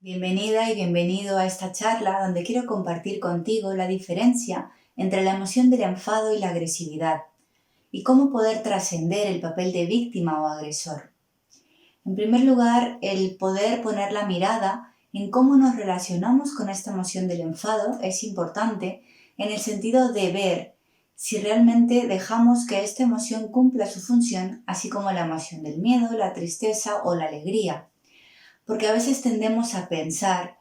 Bienvenida y bienvenido a esta charla donde quiero compartir contigo la diferencia entre la emoción del enfado y la agresividad y cómo poder trascender el papel de víctima o agresor. En primer lugar, el poder poner la mirada en cómo nos relacionamos con esta emoción del enfado es importante en el sentido de ver si realmente dejamos que esta emoción cumpla su función, así como la emoción del miedo, la tristeza o la alegría. Porque a veces tendemos a pensar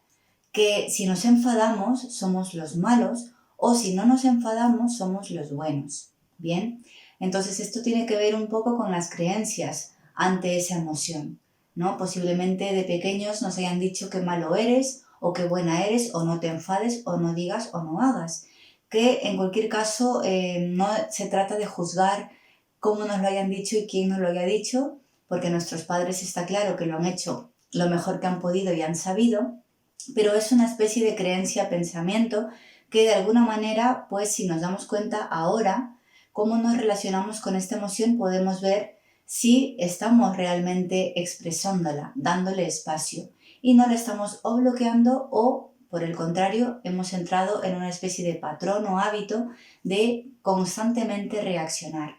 que si nos enfadamos somos los malos o si no nos enfadamos somos los buenos. Bien, entonces esto tiene que ver un poco con las creencias ante esa emoción, ¿no? Posiblemente de pequeños nos hayan dicho que malo eres o que buena eres o no te enfades o no digas o no hagas. Que en cualquier caso no se trata de juzgar cómo nos lo hayan dicho y quién nos lo haya dicho, porque nuestros padres está claro que lo han hecho lo mejor que han podido y han sabido, pero es una especie de creencia, pensamiento, que de alguna manera, pues si nos damos cuenta ahora, cómo nos relacionamos con esta emoción, podemos ver si estamos realmente expresándola, dándole espacio, y no la estamos o bloqueando o, por el contrario, hemos entrado en una especie de patrón o hábito de constantemente reaccionar.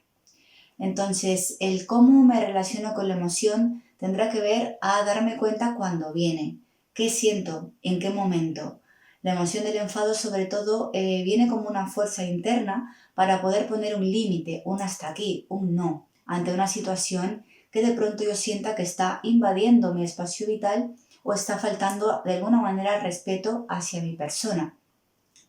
Entonces, el cómo me relaciono con la emoción tendrá que ver a darme cuenta cuando viene, qué siento, en qué momento. La emoción del enfado, sobre todo, viene como una fuerza interna para poder poner un límite, un hasta aquí, un no, ante una situación que de pronto yo sienta que está invadiendo mi espacio vital o está faltando de alguna manera respeto hacia mi persona.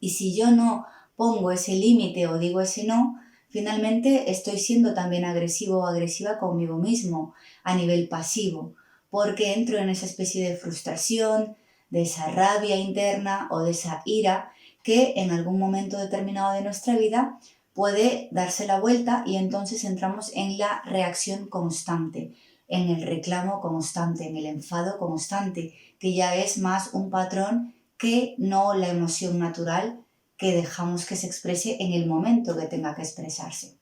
Y si yo no pongo ese límite o digo ese no, finalmente estoy siendo también agresivo o agresiva conmigo mismo a nivel pasivo, porque entro en esa especie de frustración, de esa rabia interna o de esa ira que en algún momento determinado de nuestra vida puede darse la vuelta y entonces entramos en la reacción constante, en el reclamo constante, en el enfado constante, que ya es más un patrón que no la emoción natural que dejamos que se exprese en el momento que tenga que expresarse.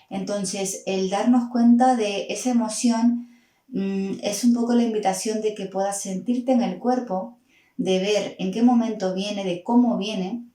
Entonces, el darnos cuenta de esa emoción es un poco la invitación de que puedas sentirte en el cuerpo, de ver en qué momento viene, de cómo viene,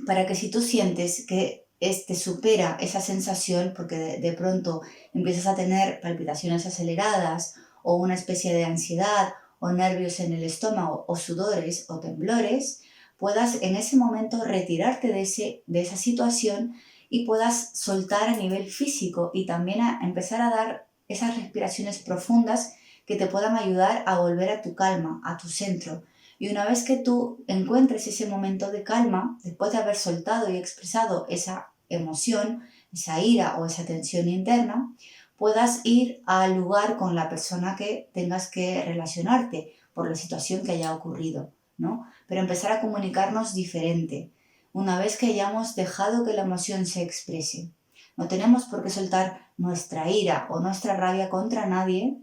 para que si tú sientes que te supera esa sensación, porque de pronto empiezas a tener palpitaciones aceleradas o una especie de ansiedad o nervios en el estómago o sudores o temblores, puedas en ese momento retirarte de esa situación y puedas soltar a nivel físico y también a empezar a dar esas respiraciones profundas que te puedan ayudar a volver a tu calma, a tu centro. Y una vez que tú encuentres ese momento de calma, después de haber soltado y expresado esa emoción, esa ira o esa tensión interna, puedas ir al lugar con la persona que tengas que relacionarte por la situación que haya ocurrido, ¿no? Pero empezar a comunicarnos diferente, una vez que hayamos dejado que la emoción se exprese. No tenemos por qué soltar nuestra ira o nuestra rabia contra nadie,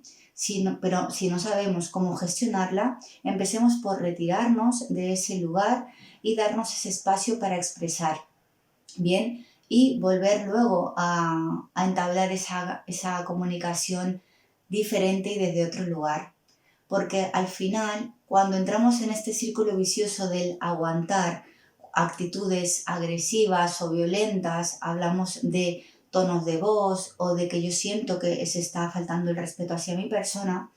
pero si no sabemos cómo gestionarla, empecemos por retirarnos de ese lugar y darnos ese espacio para expresar, ¿bien? Y volver luego a entablar esa comunicación diferente y desde otro lugar. Porque al final, cuando entramos en este círculo vicioso del aguantar actitudes agresivas o violentas, hablamos de tonos de voz o de que yo siento que se está faltando el respeto hacia mi persona,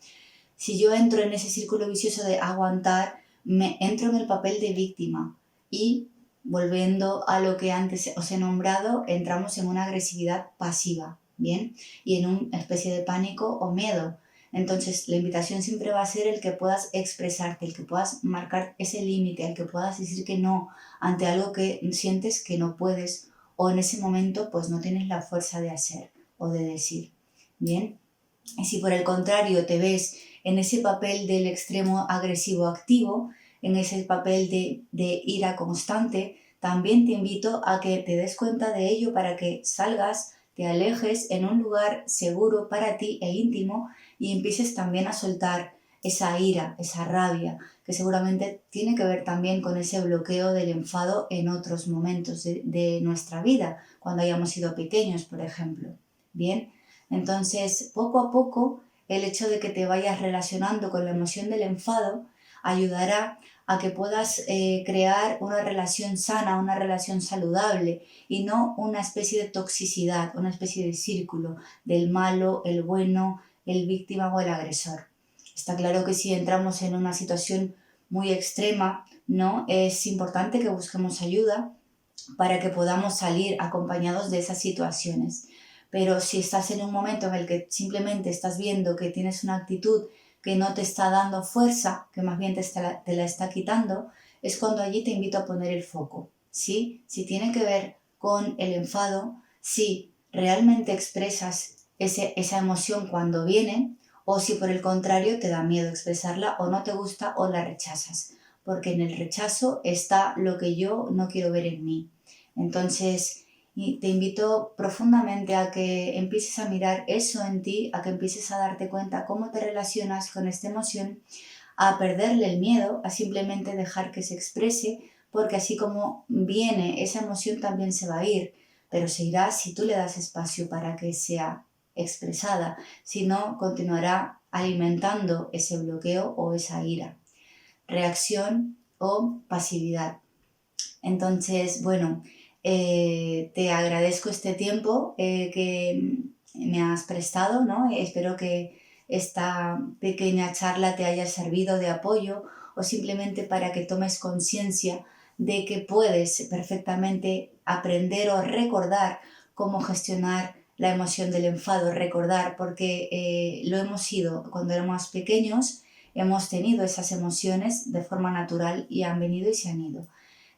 si yo entro en ese círculo vicioso de aguantar, me entro en el papel de víctima y volviendo a lo que antes os he nombrado, entramos en una agresividad pasiva, ¿bien? Y en una especie de pánico o miedo. Entonces, la invitación siempre va a ser el que puedas expresarte, el que puedas marcar ese límite, el que puedas decir que no ante algo que sientes que no puedes o en ese momento pues no tienes la fuerza de hacer o de decir, ¿bien? Y si por el contrario te ves en ese papel del extremo agresivo activo, en ese papel de ira constante, también te invito a que te des cuenta de ello para que salgas, te alejes en un lugar seguro para ti e íntimo y empieces también a soltar esa ira, esa rabia, que seguramente tiene que ver también con ese bloqueo del enfado en otros momentos de nuestra vida, cuando hayamos sido pequeños, por ejemplo. Bien, entonces poco a poco el hecho de que te vayas relacionando con la emoción del enfado ayudará a que puedas crear una relación sana, una relación saludable y no una especie de toxicidad, una especie de círculo del malo, el bueno, el víctima o el agresor. Está claro que si entramos en una situación muy extrema, ¿no? Es importante que busquemos ayuda para que podamos salir acompañados de esas situaciones. Pero si estás en un momento en el que simplemente estás viendo que tienes una actitud que no te está dando fuerza, que más bien te la está quitando, es cuando allí te invito a poner el foco, ¿sí? Si tiene que ver con el enfado, si realmente expresas esa emoción cuando viene, o si por el contrario te da miedo expresarla o no te gusta o la rechazas, porque en el rechazo está lo que yo no quiero ver en mí. Entonces, te invito profundamente a que empieces a mirar eso en ti, a que empieces a darte cuenta cómo te relacionas con esta emoción, a perderle el miedo, a simplemente dejar que se exprese, porque así como viene esa emoción también se va a ir, pero se irá si tú le das espacio para que sea expresada, si no continuará alimentando ese bloqueo o esa ira, reacción o pasividad. Entonces, bueno, te agradezco este tiempo que me has prestado, ¿no? Espero que esta pequeña charla te haya servido de apoyo o simplemente para que tomes conciencia de que puedes perfectamente aprender o recordar cómo gestionar la emoción del enfado, recordar porque lo hemos sido cuando éramos pequeños, hemos tenido esas emociones de forma natural y han venido y se han ido.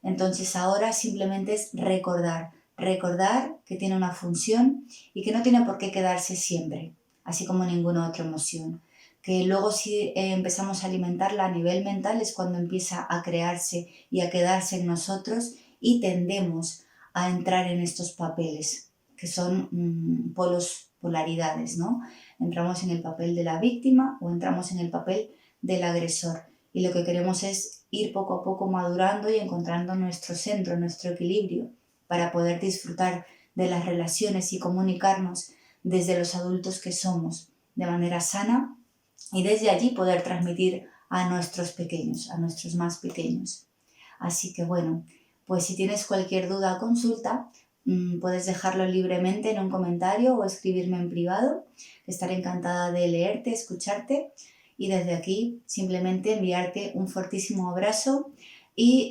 Entonces ahora simplemente es recordar que tiene una función y que no tiene por qué quedarse siempre, así como ninguna otra emoción. Que luego si empezamos a alimentarla a nivel mental es cuando empieza a crearse y a quedarse en nosotros y tendemos a entrar en estos papeles, que son polaridades, ¿no? Entramos en el papel de la víctima o entramos en el papel del agresor. Y lo que queremos es ir poco a poco madurando y encontrando nuestro centro, nuestro equilibrio, para poder disfrutar de las relaciones y comunicarnos desde los adultos que somos, de manera sana, y desde allí poder transmitir a nuestros pequeños, a nuestros más pequeños. Así que bueno, pues si tienes cualquier duda o consulta, puedes dejarlo libremente en un comentario o escribirme en privado, que estaré encantada de leerte, escucharte. Y desde aquí simplemente enviarte un fortísimo abrazo y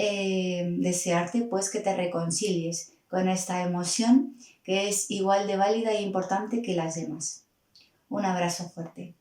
desearte pues que te reconcilies con esta emoción que es igual de válida e importante que las demás. Un abrazo fuerte.